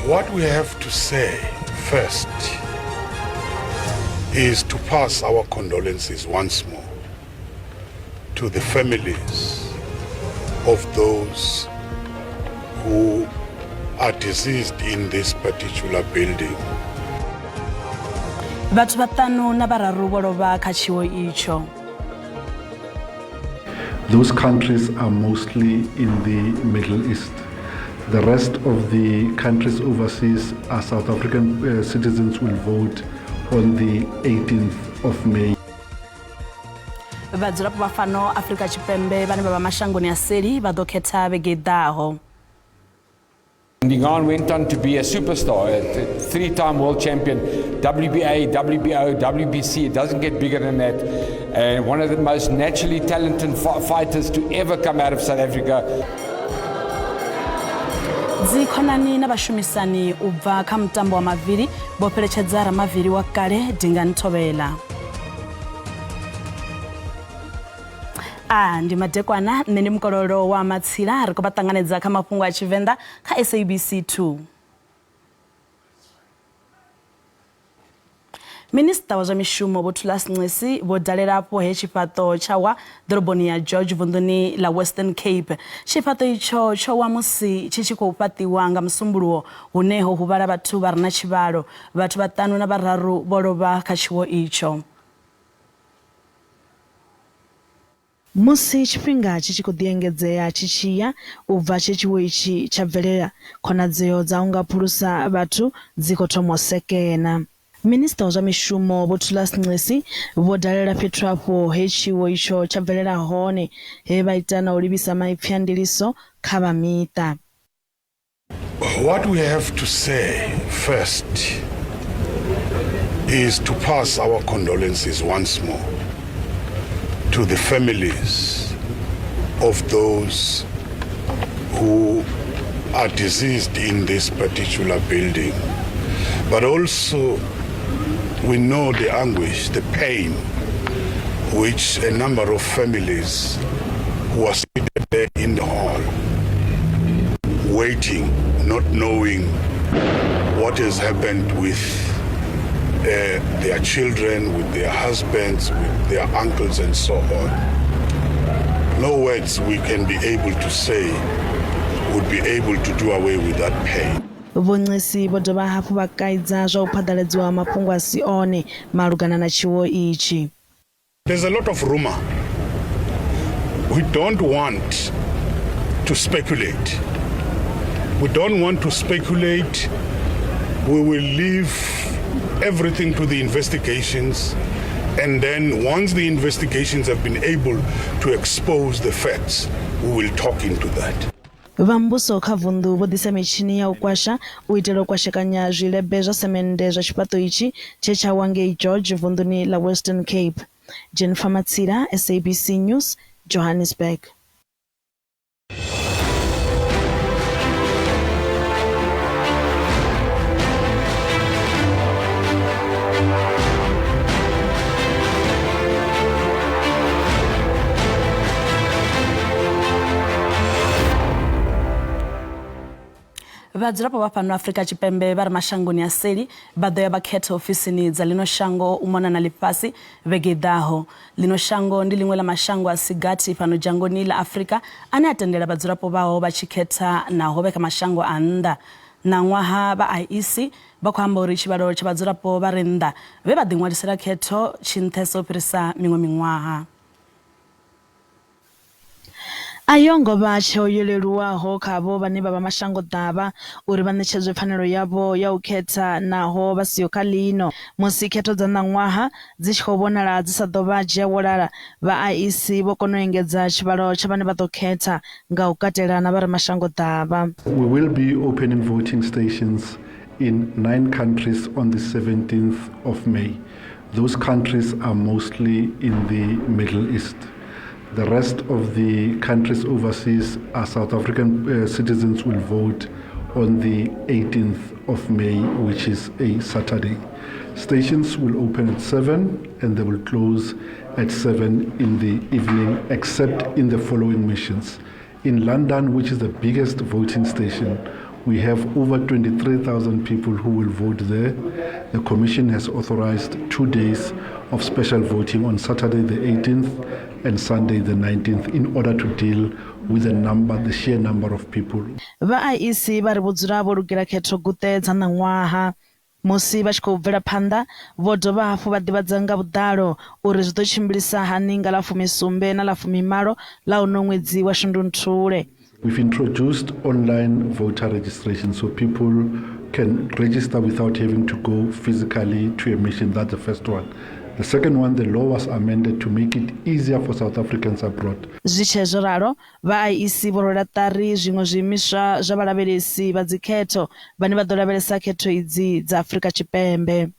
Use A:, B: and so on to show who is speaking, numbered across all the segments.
A: What we have to say first is to pass our condolences once more to the families of those who are deceased in this particular building.
B: Vhathu vatanu na vararu vho lovha kha tshiwo icho.
C: Those countries are mostly in the Middle East. The rest of the countries overseas are South African citizens will vote on the 18th of May.
B: Vhadzulapo vha fano Afrika Tshipembe vhane vha vha mashangoni a seli vha ḓo khetha vhege ḓaho.
D: Ndingan went on to be a superstar, a three-time world champion, WBA, WBO, WBC. It doesn't get bigger than that. And one of the most naturally talented fighters to ever come out of South Africa.
B: Dzikhonani na vhashumisani u bva kha mutambo wa mavili vho pheletshedza ramavili wa kale Dingani Thobela. Ndi madekwana nne ndi mukololo wa matsila ri khou vha ṱanganedza kha mafhungo a Tshivenda kha SABC 2. Minista wa zwa mishumo Vho Condolences vho dalelapo he tshifhaṱo tsha wa ḓoroboni ya George vunḓuni la Western Cape. Tshifhaṱo itsho tsho wa musi tshi tshi khou fhaṱiwa nga musumbuluwo hune ho huvhala vhathu vha re na tshivhalo. Vhathu vhaṱanu na vhararu vho lovha kha tshiwo itsho. Musi tshifhinga tshi khou ḓiengedzea tshi tshiya u bva tshiwo itshi tsha bvelela khonadzeo dza u nga phulusa vhathu dzi khou thoma u sekena. Minista wa zwa mishumo Vho Condolences vho dalela fhethu afho he tshiwo itsho tsha bvelela hone he vha ita na u livhisa maipfi a ndiliso kha vha miṱa.
A: What we have to say first is to pass our condolences once more to the families of those who are deceased in this particular building. But also we know the anguish, the pain which a number of families who are seated there in the hall, waiting, not knowing what has happened with their children, with their husbands, with their uncles and so on. No words we can be able to say would be able to do away with that pain.
B: Vhonesi vho dovha hafhu vha kaidza zwa u phaḓaladziwa mafhungo a si one malugana na tshiwo ichi.
A: There's a lot of rumor. We don't want to speculate. We don't want to speculate. We will leave everything to the investigations, and then once the investigations have been able to expose the facts, we will talk into that.
B: Vambuso kha vunḓu vho ḓisa mitshini ya u kwasha u itela u kwashekanya zwilebe zwa semende zwa tshifhaṱo ichi tshe tsha wa ngei George vunḓuni la Western Cape. Jennifer Matsila, SABC News, Johannesburg. Vhadzulapo vha fhano Afrika Tshipembe vha re mashangoni a seli vha ḓo ya vha khetha ofisini dza ḽino shango u mona na ḽifhasi vhege ḓaho. Ḽino shango ndi ḽiṅwe ḽa mashango a sigathi fhano dzhangoni ḽa Afrika ane a tendela vhadzulapo vhao vha tshi khetha naho vhe kha mashango a nnḓa. Na ṅwaha vha IEC vha khou amba uri tshivhalo tsha vhadzulapo vha re nnḓa vhe vha ḓiṅwalisela khetho tshi nṱhesa u fhirisa miṅwe miṅwaha. Ayongo vha tsheo yo leluwaho khavho vhane vha vha mashango ḓavha uri vha ṋetshedzwe pfanelo yavho ya u khetha naho vha siho kha ḽino. Musi khetho dza ṋaṅwaha dzi tshi khou vhonala dzi sa ḓo vha dzhia wo lala, vha IEC vho kona u engedza tshivhalo tsha vhane vha ḓo khetha nga u katela na vha re mashango ḓavha.
C: We will be opening voting stations in 9 countries on the 17th of May. Those countries are mostly in the Middle East. The rest of the countries overseas are South African citizens will vote on the 18th of May, which is a Saturday. Stations will open at 7 and they will close at 7 in the evening, except in the following missions. In London, which is the biggest voting station, We have over 23,000 people who will vote there. The Commission has authorized 2 days of special voting on Saturday the 18th and Sunday the 19th in order to deal with the sheer number of people.
B: IEC vari vhudzula vho lugela khetho guṱe dza ṋaṅwaha musi vha tshi khou bvela phanḓa vho dovha hafhu vha ḓivhadza nga vhuḓalo uri zwi ḓo tshimbilisa hani nga ḽa 17 na ḽa 18 ḽa uno ṅwedzi wa Shundunthule.
C: We've introduced online voter registration so people can register without having to go physically to a mission. That's the first one. The second one, the law was amended to make it easier for South Africans abroad.
B: Zwi tshe zwo ralo, vha IEC vho rwela ṱari zwiṅwe zwiimiswa zwa vhalavhelesi vha dzikhetho vhane vha ḓo lavhelesa khetho idzi dza Afrika Tshipembe.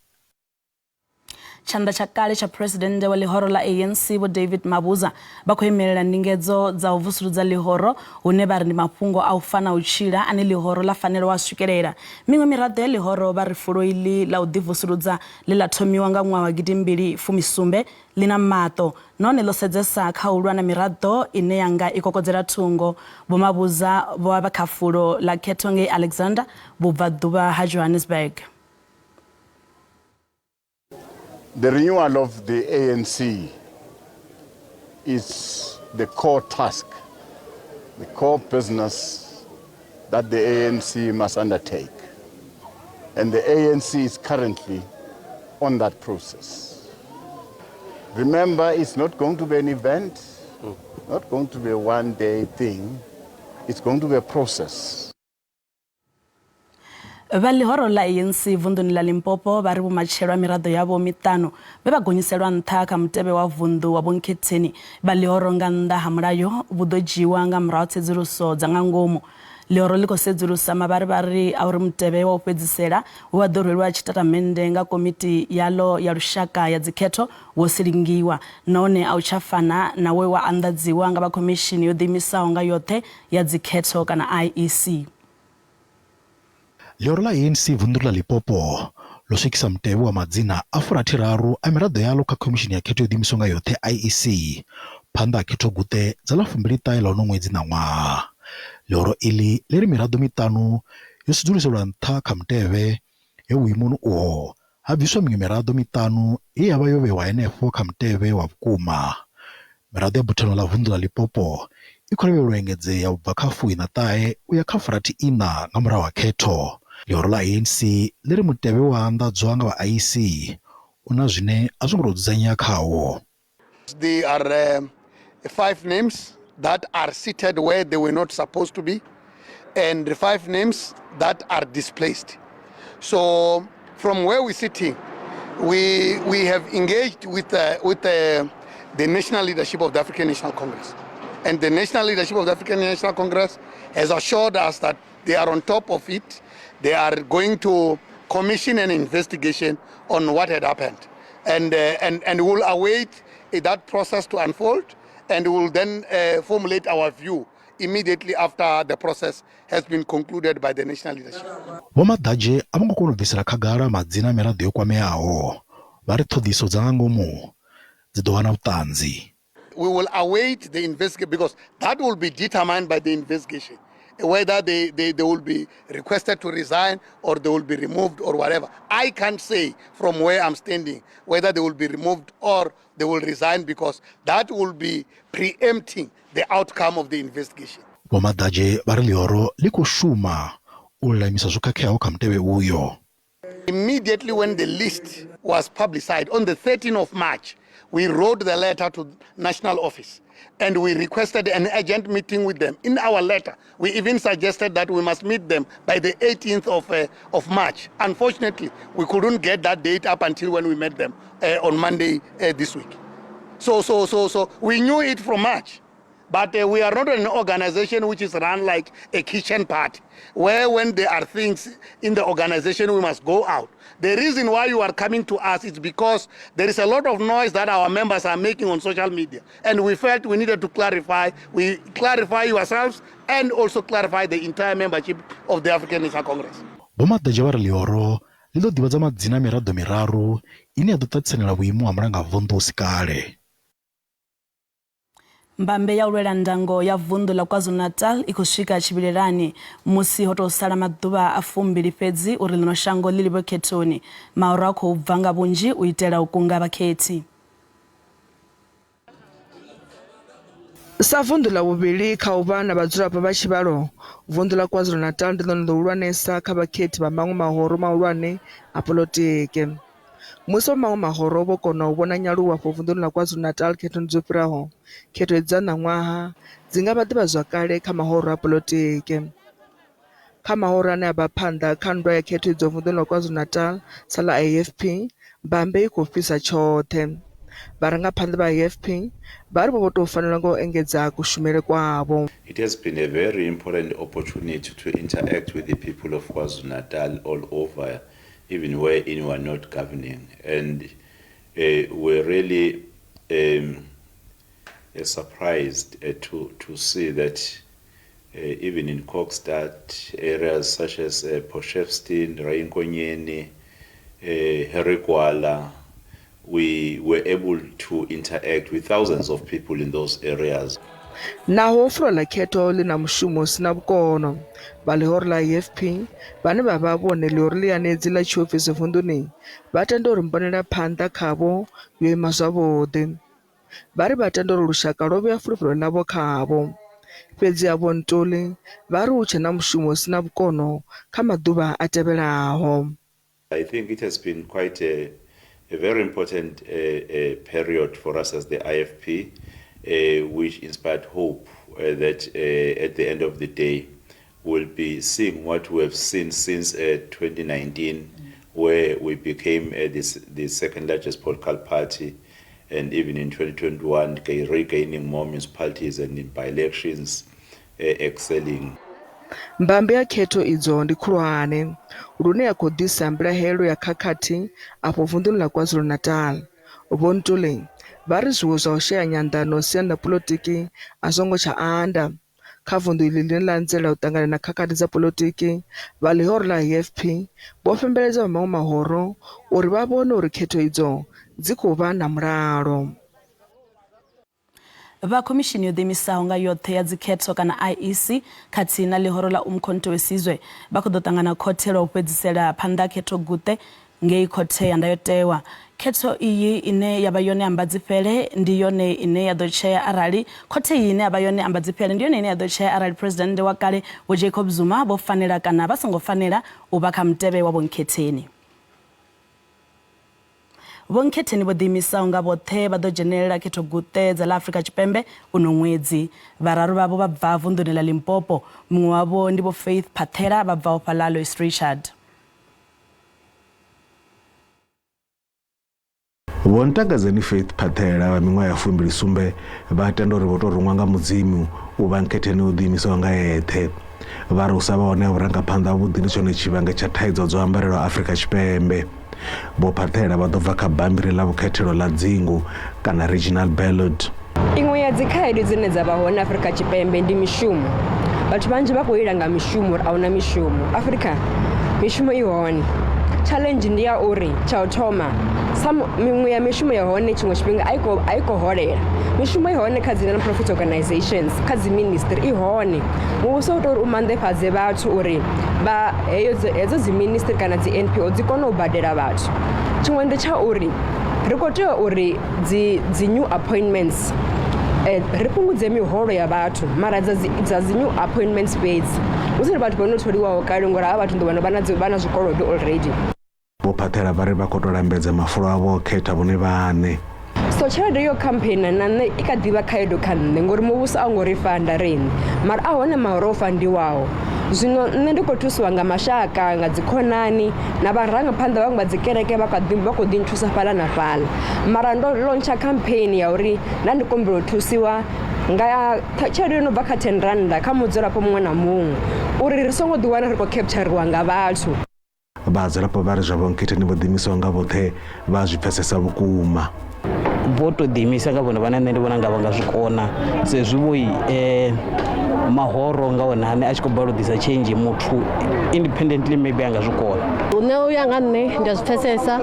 B: Tshanḓa tsha kale tsha president wa ḽihoro ḽa ANC vho David Mabuza vha khou imelela ndingedzo dza u vusuludza ḽihoro hune vha ri ndi mafhungo a u fana u tshila ane ḽihoro ḽa fanela wa swikelela. Miṅwe miraḓo ya ḽihoro vha ri fulo iḽi ḽa u ḓivusuludza ḽi ḽa thomiwa nga ṅwaha wa 2017 ḽi na maṱo nahone ḽo sedzesa kha u lwa na miraḓo ine yanga i kokodzela thungo. Vho Mabuza vho vha kha fulo ḽa khetho ngei Alexander vhubvaḓuvha ha Johannesburg.
A: The renewal of the ANC is the core task, the core business that the ANC must undertake. And the ANC is currently on that process. Remember, it's not going to be an event, not going to be a one-day thing. It's going to be a process.
B: Vha ḽihoro ḽa ANC vunḓuni ḽa Limpopo vha ri vhumatshelo ha miraḓo yavho miṱanu vhe vha gonyiselwa nṱha kha mutevhe wa vunḓu wa Bonkhetheni. Vha ḽihoro nga nnḓa ha mulayo vhu ḓo dzhiiwa nga murahu tsedzuluso dza nga ngomu. Ḽihoro ḽi khou sedzulusa mavharivhari a uri mutevhe wa u fhedzisela hu ḓo rwelwa tshitatamennde nga komiti yaḽo ya lushaka ya dzikhetho wo silingiwa nahone a u tsha fana na we wa anḓadziwa nga vha khomishini yo ḓiimisaho nga yoṱhe ya dzikhetho kana IEC.
E: Ḽihoro ḽa ANC vunḓu ḽa Limpopo ḽo swikisa mutevhe wa madzina a 43 a miraḓo yaḽo kha khomishini ya khetho yo ḓiimisaho nga yoṱhe IEC phanḓa ha khetho guṱe dza ḽa 29 ḽa uno ṅwedzi na ṅwaha. Ḽihoro iḽi ḽi ri miraḓo miṱanu yo sedzuluselwa nṱha kha mutevhe he vhuimoni uho ha bviswa miṅwe miraḓo miṱanu ye ya vha yo vhewa henefho kha mutevhe wa vhukuma. Miraḓo ya buthano ḽa vunḓu ḽa Limpopo i khou lavhelelwa engedzea u bva kha 49 u ya kha 34 nga murahu ha khetho. Ḽihoro ḽa ANC ḽi ri mutevhe wa anḓadzwa nga vha IEC una zwine a zwo ngo dzudzanyea khawo.
F: There are 5 names that are seated where they were not supposed to be and 5 names that are displaced. So from where we're sitting, we have engaged with the national leadership of the African National Congress. And the national leadership of the African National Congress has assured us that they are on top of it. They are going to commission an investigation on what had happened. And we'll await that process to unfold and we'll then formulate our view immediately after the process has been concluded by the national leadership.
E: Vho Madaje a vho ngo kona u bvisela khagala madzina a miraḓo yo kwameaho vha ri ṱhoḓiso dza nga ngomu dzi ḓo wana vhuṱanzi.
F: We will await the investigation because that will be determined by the investigation. Whether they will be requested to resign or they will be removed or whatever. I can't say from where I'm standing whether they will be removed or they will resign because that will be preempting the outcome of the investigation.
E: Vho Madaje vha ri ḽihoro ḽi khou shuma u laimisa zwo khakheaho kha mutevhe uyo.
F: Immediately when the list was publicized on the 13th of March, we wrote the letter to national office and we requested an urgent meeting with them. In our letter, we even suggested that we must meet them by the 18th of March. Unfortunately, we couldn't get that date up until when we met them on Monday this week. So we knew it from March. But we are not an organization which is run like a kitchen party, where when there are things in the organization, we must go out. The reason why you are coming to us is because there is a lot of noise that our members are making on social media. And we felt we needed to clarify. We clarify yourselves and also clarify the entire membership of the African National Congress.
E: Vho Madaje vha ri ḽihoro ḽi ḓo ḓivhadza madzina a miraḓo miraru ine ya ḓo ṱaṱisanela vhuimo ha mulanga vunḓu hu si kale.
B: Mbambe ya ulwela ndango ya vundu la KwaZulu-Natal ikusvika chivilelani musi hotosala maduva a fumbili fedzi uri lino shango lilipo khethoni maoro akho ubvanga bunji uitela ukunga vakheti.
G: Sa vundu la vuvili kha uva na vadzulapo va xivalo vundu la KwaZulu-Natal ndi ḽone ḽo hulwanesa kha vakheti vha maṅwe mahoro mahulwane a polotiki. Musi wa maṅwe mahoro vho kona u vhona nyaluwo afho vunḓuni la KwaZulu-Natal khethoni dzo fhiraho. Khetho dza ṋaṅwaha dzi nga vha ḓivhazwakale kha mahoro a polotiki. Kha mahoro ane a vha phanḓa kha nndwa ya khetho idzo vunḓuni la KwaZulu-Natal sa ḽa AFP, mbambe i khou fhisa tshoṱhe. Vharangaphanḓa vha AFP vha ri vho tou fanela nga u engedza kushumele kwavho.
H: It has been a very important opportunity to interact with the people of KwaZulu-Natal all over, even wherein we are not governing. And we're really surprised to see that even in Kokstad, areas such as Potchefstroom, Rainkonyeni, Herikwala, we were able to interact with thousands of people in those areas.
G: Naho fulo la khetho li na mushumo sina vhukono vha ḽihoro la AFP vhane vha vha vhone ḽihoro ḽianedzi ḽa tshiofisi vunḓuni vha tenda uri mbonela phanḓa khavho yo ima zwavhuḓi. Vha ri vha tenda uri lushaka lwo vhea fulufhelo ḽavho khavho. Fhedzi Vho Ntuli vha ri hu tshe na mushumo sina vhukono kha maḓuvha a tevhelaho.
H: I think it has been quite a very important period for us as the IFP, which inspired hope that at the end of the day we'll be seeing what we have seen since 2019, where we became the second largest political party, and even in 2021 regaining more municipalities and in by-elections excelling.
G: Mbambe ya khetho idzo ndi khulwane lune ya khou ḓisa mbilahelo ya khakhathi afho vunḓuni la KwaZulu-Natal. Vho Ntuli vha ri zwiwo zwa u shaya nyanḓano siani ḽa polotiki a songo tsha anda. Kha vunḓu iḽi ḽine ḽa anzela u ṱangana na khakhathi dza polotiki, vha ḽihoro ḽa AFP vho fhembeledza vha maṅwe mahoro uri vha vhone uri khetho idzo dzi khou vha na mulalo.
B: Vha khomishini yo ḓiimisaho nga yoṱhe ya dzikhetho kana IEC khathihi na ḽihoro ḽa umkhonto wesizwe vha khou ḓo ṱangana khothe lwa u fhedzisela phanḓa khetho guṱe ngei khothe ya ndayotewa. Khetho iyi ine ya vha yone ambadzifhele ndi yone ine ya ḓo tshea arali khothe iyi ine ya vha yone ambadzifhele ndi yone ine ya ḓo tshea arali president wa kale Vho Jacob Zuma vho fanela kana vha songo fanela u vha kha mutevhe wa vhonkhetheni. Vhonkhetheni vho ḓiimisaho nga vhoṱhe vha ḓo dzhenelela khetho guṱe dza ḽa Afrika Tshipembe uno ṅwedzi. Vhararu vhavho vha bva vunḓuni ḽa Limpopo, muṅwe wavho ndi Vho Faith Phathela vha bvaho fhaḽa Louis Richard.
I: Vho Ntakazeni Faith Phathela vha miṅwaha ya 27 vha tenda uri vho tou rungwa nga mudzimu u vha nkhetheni u ḓiimisaho nga yeṱhe. Vha ri u sa vha hone vhurangaphanḓa vhuḓi ndi tshone tshivhangi tsha thaidzo dzo ambarelwa Afrika Tshipembe. Vho Phathela vha ḓo bva kha bammbiri ḽa vhukhethelo ḽa dzingu kana regional ballot.
J: Iṅwe ya dzikhaedu dzine dza vha hone Afrika Tshipembe ndi mishumo. Vhathu vhanzhi vha khou ila nga mishumo uri a hu na mishumo. Afrika mishumo i hone. Challenge ndi ya uri tsha u thoma miṅwe ya mishumo ya hone tshiṅwe tshifhinga a i khou holela. Mishumo i hone kha dzi non-profit organizations, kha dzi ministry i hone. Muvhuso u tou uri u manḓefhadze vhathu uri vha hedzo dzi ministry kana dzi NPO dzi kone u badela vhathu. Tshiṅwe ndi tsha uri ri khou tea uri dzi new appointments ri fhungudze miholo ya vhathu mara dza dzi new appointments fhedzi hu si ri vhathu vho no tholiwaho kale ngori havha vhathu ndo vha na zwikolodo already.
I: Vho Phathela vha ri vha khou tou lambedza mafulo avho khetha vhone vhaṋe.
J: So tshelede yo khampheni na nṋe i kha ḓivha khaedu kha nṋe ngori muvhuso a ngo ri fanda riṋe mara a hone mahoro o fandiwaho. Zwino nṋe ndi khou thusiwa nga mashaka nga dzikhonani na vharangaphanḓa vhaṅwe vha dzi kereke vha khou ḓi nthusa fhaḽa na fhaḽa mara ndo lontsha khampheni ya uri nda ndi kombela u thusiwa nga tshelede yo no bva kha 10 randa kha mudzulapo muṅwe na muṅwe uri ri songo ḓiwana ri khou capturiwa nga vhathu.
I: Vhadzulapo vha ri zwa vhonkhetheni vho ḓiimisaho nga vhoṱhe vha zwi pfesesa vhukuma.
K: Vho to ḓiimisa nga vhone vhane nṋe ndi vhona nga vha nga zwikona sezwi vho mahoro nga wone ane a tshi khou balelwa u ḓisa change muthu independently maybe a nga zwikona.
L: Nṋe u ya nga nṋe ndi a zwi pfesesa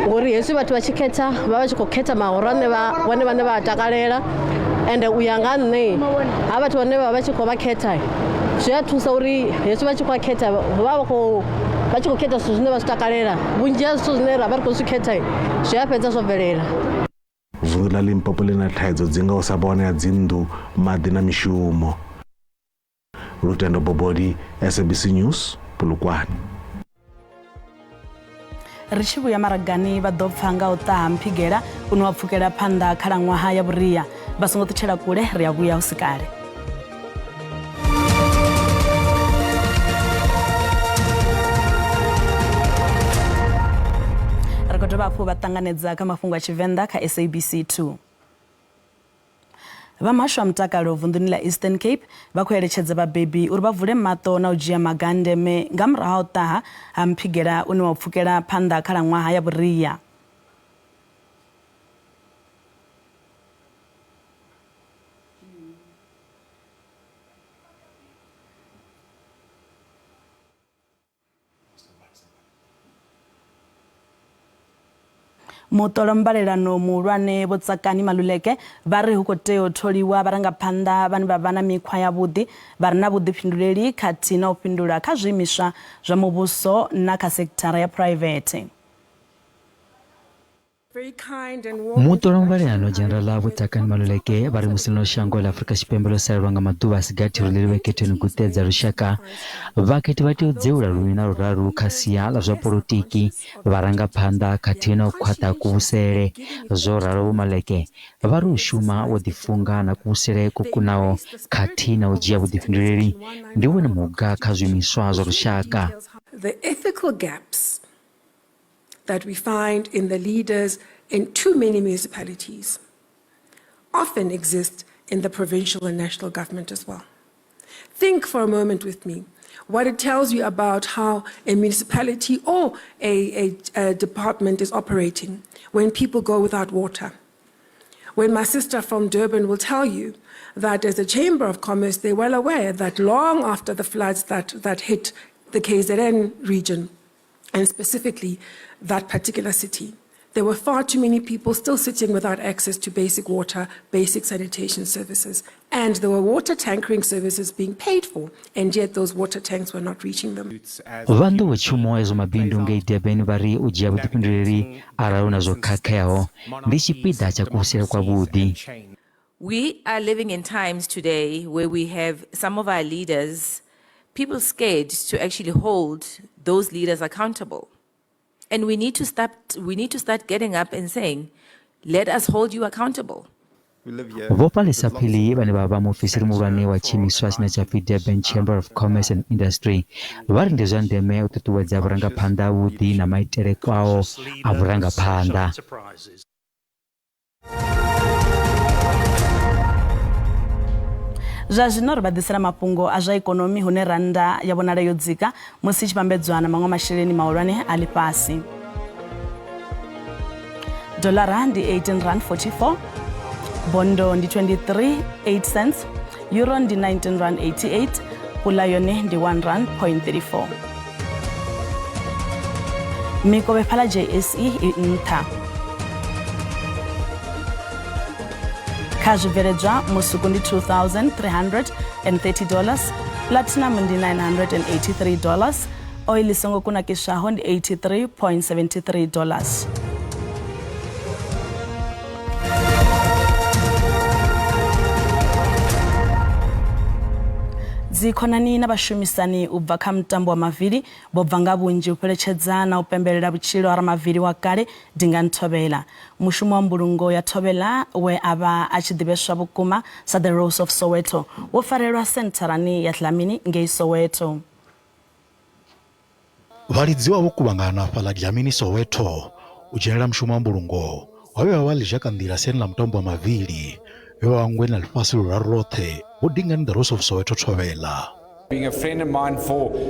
L: ngori hezwi vhathu vha tshi khetha vha vha tshi khou khetha mahoro ane vhone vhane vha a takalela and u ya nga nne ha vhathu vhane vha tshi khou vha khetha zwi a thusa uri hezwi vha tshi khou khetha vha khou khetha zwithu zwine vha zwi takalela vhunzhi ha zwithu zwine ra vha ri khou zwi khetha zwi a fhedza zwo bvelela.
I: Vundu la Limpopo lina thaidzo dzi nga u sa vhone ha dzinnḓu, maḓi na mishumo. Lutendo Bobodi, SABC News, Polokwane.
B: Ri tshi vhuya maragani vha ḓo pfa nga u ṱaha mphigela une wa pfukela phanḓa khalaṅwaha ya vhuria vha songo ṱutshela kule ri a vhuya hu si kale. Ri khou dovha hafhu vha ṱanganedza kha mafhungo a Tshivenda kha SABC 2. Vha mahashu a mutakalo vunḓuni la Eastern Cape vha khou eletshedza vhabebi uri vha vule maṱo na u dzhia maga a ndeme nga murahu ha u ṱaha ha mphigela une wa pfukela phanḓa khalaṅwaha ya vhuria. Mutolombalelano muhulwane Vho Tsakani Maluleke vha ri hu khou tea u tholiwa vharangaphanḓa vhane vha vha na mikhwa ya vhuḓi vha re na vhuḓifhinduleli khathihi na u fhindula kha zwiimiswa zwa muvhuso na kha sekithara ya private.
M: Mutolombalelano General Vho Tsakani Maluleke vha ri musi ḽino shango ḽa Afrika Tshipembe ḽo salelwa nga maḓuvha a si gathi uri ḽi vhe khetheni gutedza lushaka, vhakhethi vha tea u dzeula luvhi na luraru kha sia ḽa zwa polotiki, vharangaphanḓa khathihi na u khwaṱha kuvhusele. Zwo ralo Vho Maluleke vha ri u shuma wo ḓifunga na kuvhusele ko kunaho khathihi na u dzhia vhuḓifhinduleli ndi wone muga kha zwiimiswa zwa lushaka.
N: The ethical gaps that we find in the leaders in too many municipalities often exist in the provincial and national government as well. Think for a moment with me what it tells you about how a municipality or a department is operating when people go without water. When my sister from Durban will tell you that as a Chamber of Commerce, they're well aware that long after the floods that hit the KZN region, and specifically that particular city, there were far too many people still sitting without access to basic water, basic sanitation services, and there were water tankering services being paid for, and yet those water tanks were not reaching them.
M: Vandu wa chumo ezo mabindu ngei Durban vari u dzhia vhuḓifhinduleli arali na zwo khakheaho ndi tshipiḓa tsha kuvhusele kwavhuḓi.
O: We are living in times today where we have some of our leaders, people scared to actually hold those leaders accountable. And we need to start getting up and saying, let us hold you accountable.
M: Vopalesa phili vhane vha vha muofisiri muhulwane wa tshiimiswa tshine tsha pfi Durban Chamber of Commerce and Industry vha ri ndi zwa ndeme u ṱuṱuwedza vhurangaphanḓa vhuḓi na maitele kwao a vhurangaphanḓa.
B: Zwa zwino ri vha ḓisela mafhungo a zwa ikonomi hune randa ya vhonala yo dzika musi tshi vhambedzwa na maṅwe masheleni mahulwane a ḽifhasi. Dolara ndi 18.44, bondo ndi 23.8 cents, euro ndi 19.88, pula yone ndi R1.34. Mikovhe phala JSE i nṱha. Kha zwibveledzwa musuku ndi $2,330, platinum ndi $983, oil i songo kunakiswaho ndi $83.73. Dzikhonani na vhashumisani u bva kha mutambo wa mavili vho bva nga vhunzhi u fheletshedza na u pembelela vhutshilo ha ramavili wa kale Dinga Nthobela. Mushumo wa mbulungo ya Thobela we ava a tshi ḓivheswa vhukuma sa The Rose of Soweto wo farelwa sentharani ya Dlamini ngei Soweto.
E: Vhalidziwa vho kuvhangana fhaḽa Dlamini Soweto u dzhenela mushumo wa mbulungo wawe wa ḽizhaka nḓila siani ḽa mutambo wa mavili yo vhangwe na ḽifhasi luraru roṱhe Dinga The Rose of Soweto Thobela.
D: Being a friend of mine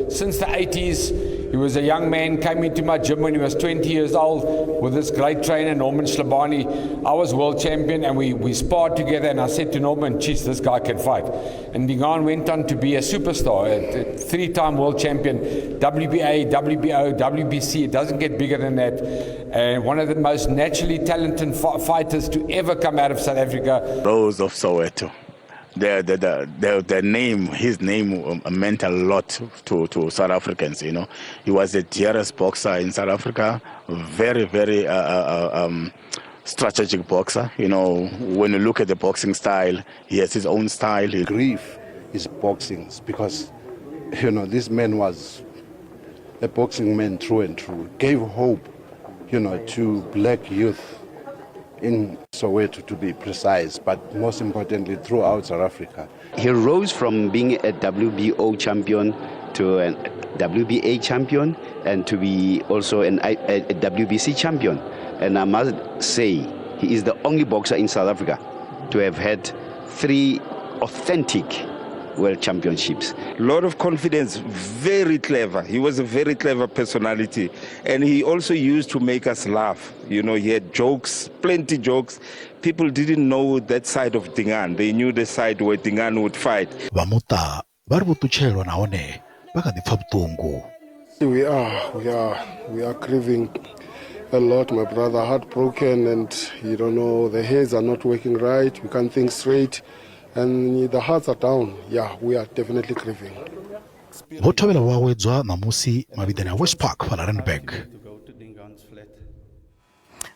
D: since the 80s, He was a young man, came into my gym when he was 20 years old with this great trainer, Norman Schlabani. I was world champion and we sparred together, and I said to Norman, geez, this guy can fight. And Dingaan went on to be a superstar, a 3-time world champion, WBA, WBO, WBC. It doesn't get bigger than that. And one of the most naturally talented fighters to ever come out of South Africa.
P: Rose of Soweto. The name, his name meant a lot to South Africans, you know. He was the dearest boxer in South Africa, very, very strategic boxer. You know, when you look at the boxing style, he has his own style.
A: Grief is boxing because, you know, this man was a boxing man through and through. Gave hope, you know, to black youth in Soweto, to be precise, but most importantly throughout South Africa.
Q: He rose from being a WBO champion to a WBA champion and to be also a WBC champion. And I must say, he is the only boxer in South Africa to have had 3 authentic world championships.
R: A lot of confidence, very clever. He was a very clever personality. And he also used to make us laugh. You know, he had jokes, plenty jokes. People didn't know that side of Dingaan. They knew the side where Dingaan would fight.
E: Vamuta vari vutuchelo naone vakadipfa vutungu.
A: We are grieving a lot, my brother, heartbroken, and you don't know, the heads are not working right, we can't think straight, and the hearts are down. Yeah, we are definitely grieving.
E: Vothovela vawedzwa namusi mavhidani ya West Park fhala Randburg.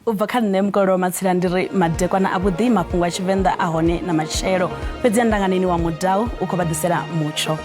B: ubva kha nṋe mukolo matsila ndiri madekwana a vhuḓi mafhungo a Tshivenda a hone na matshelo fhedzi ndanganini wa mudau u khou vha ḓisela mutsho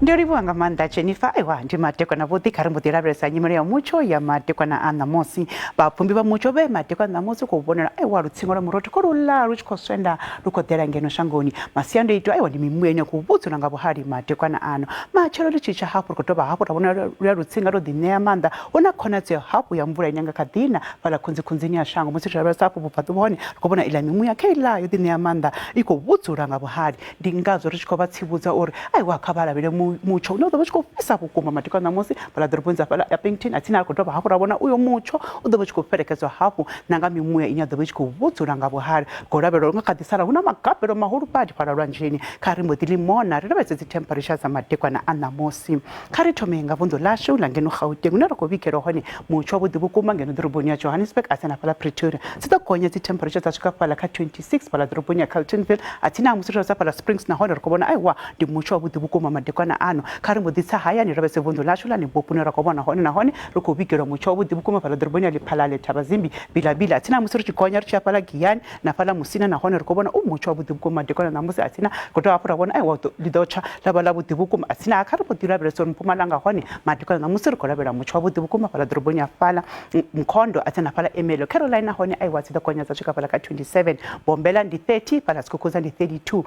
S: Ndio rivuanga manda Jennifer aiwa ndi madekwana vhuḓi kha ri mbo ḓi lavhelesa nyimele ya mutsho ya madekwana a ṋamusi vhapfumbi vha mutsho vhe madekwana a ṋamusi khou vhonela aiwa lutsingo lwa murotho khou lula lu tshi khou swenda lu khou ḓela ngeno shangoni masiandoitwa aiwa ndi mimuya khou vhudzula nga vhuhali madekwana ano matshelo ri tshi tsha hafhu ri khou dovha hafhu ra vhona lwa lutsinga ro ḓi ṋea maanḓa hu na khonadzeo hafhu ya mvula ine nga kha ḓina fhaḽa khunzikhunzini ya shango musi ri lavhelesa hafhu vhubva ḓuvhoni ri khou vhona iḽa mimuya kha iḽa yo ḓi ṋea maanḓa i khou vhudzula nga vhuhali ndi ngazwo ri tshi khou vha tsivhudza uri aiwa kha vha lavhele mutsho une u ḓo vha tshi khou fhisa vhukuma madekwana ṋamusi fhaḽa ḓoroboni dza fhaḽa ya Pinton a tsini a khou dovha hafhu ra vhona uyo mutsho u ḓo vha tshi khou fhelekedzwa hafhu na nga mimuya ine ya ḓo vha i tshi khou vhudzula nga vhuhali khou lavhelelwa nga kha ḓi sala hu na magabelo mahulu badi fhaḽa lwanzheni kha ri mbo ḓi limona ri lavhelese dzi temperature dza madekwana a ṋamusi kha ri thome nga vunḓu ḽashu ḽa ngeno Gauteng une ra khou vhigelwa hone mutsho wavhuḓi vhukuma ngeno ḓoroboni ya Johannesburg a tsini na fhaḽa Pretoria dzi ḓo gonya dzi temperature dza swika fhaḽa kha 26 fhaḽa ḓoroboni ya Carletonville a tsini na musi ri fhaḽa Springs nahone ri khou vhona aiwa ndi mutsho wavhuḓi vhukuma madekwana ano kha ri mbo ḓi tsa hayani ri lavhelese vunḓu ḽashu ḽa Limpopo une ra khou vhona hone nahone ri khou vhigelwa mutsho wavhuḓi vhukuma fhaḽa ḓoroboni ya Lephalale Thabazimbi Bilabila a tsini na musi ri tshi gonya ri tshi ya fhaḽa Giyani na fhaḽa Musina nahone ri khou vhona mutsho wavhuḓi vhukuma madekwana ṋamusi a tsini khou dovha hafhu ra vhona aiwa ḽi ḓo tsha ḽa vha ḽavhuḓi vhukuma a tsini kha ri mbo ḓi lavhelesa uri Mpumalanga hone madekwana ṋamusi ri khou lavhelela mutsho wavhuḓi vhukuma fhaḽa ḓoroboni ya fhaḽa Mkhondo a tsini na fhaḽa Emelo Caroline hone aiwa dzi ḓo gonya dza swika fhaḽa kha 27 Bombela ndi 30 fhaḽa Sekhukhune ndi 32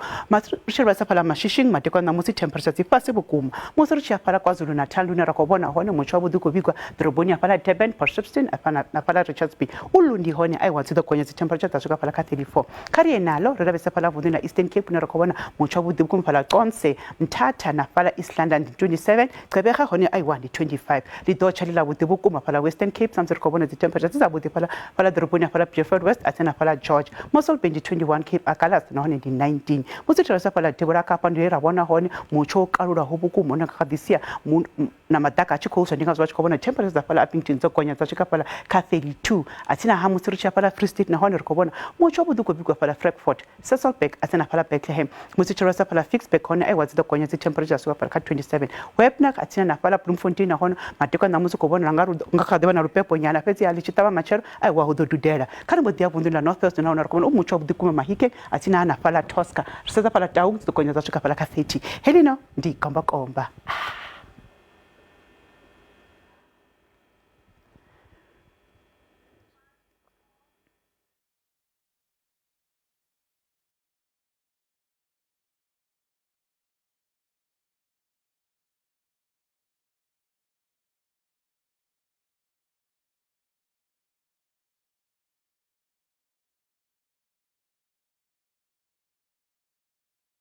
S: ri tshi lavhelesa fhaḽa Mashishing madekwana ṋamusi temperature dzi fhasi vhukuma musi ri tshi ya fhaḽa KwaZulu Natal lune ra khou vhona hone mutsho wavhuḓi khou vhigwa ḓoroboni ya fhaḽa Durban Port Shepstone na fhaḽa Richards Bay Ulundi hone aiwa dzi ḓo gonya dzi temperature dza swika fhaḽa kha 34 kha ri nalo ri lavhelesa fhaḽa vunḓu na Eastern Cape une ra khou vhona mutsho wavhuḓi vhukuma fhaḽa Xonse Mthatha na fhaḽa East London ndi 27 Gqeberha hone aiwa ndi 25 ḽi ḓo tsha ḽi ḽavhuḓi vhukuma fhaḽa Western Cape samusi ri khou vhona dzi temperature dzi dzavhuḓi fhaḽa ḓoroboni ya fhaḽa Beaufort West a tsini na fhaḽa George Mossel Bay ndi 21 Cape Agulhas nahone ndi 19 musi ri lavhelesa fhaḽa Devhula Kapa ndi ra vhona hone mutsho wo kalulaho vhukuma une nga kha ḓi sia na madaka a tshi khou swa ndi ngazwo a tshi khou vhona temperature dza fhaḽa Upington dzo gonya dza swika fhaḽa kha 32 a tsini ha musi ri tshi ya fhaḽa Free State nahone ri khou vhona mutsho wavhuḓi khou vhigwa fhaḽa Frankfurt Sasolburg a tsini na fhaḽa Bethlehem musi tshi lavhelesa fhaḽa Fixburg hone aiwa dzi ḓo gonya dzi temperature dza swika fhaḽa kha 27 Webnak a tsini na fhaḽa Bloemfontein nahone madekwana ṋamusi khou vhona nga kha ḓi vha na lupepo nyana fhedzi a ḽi tshi ṱavha matshelo aiwa hu ḓo dudela kha ri mbo ḓi ya vunḓu ḽa North West nahone ri khou vhona mutsho wavhuḓi kuma Mahikeng a tsini na fhaḽa Tosca ri sedza fhaḽa Taung dzi ḓo gonya dza swika fhaḽa kha 30 helino ndi komba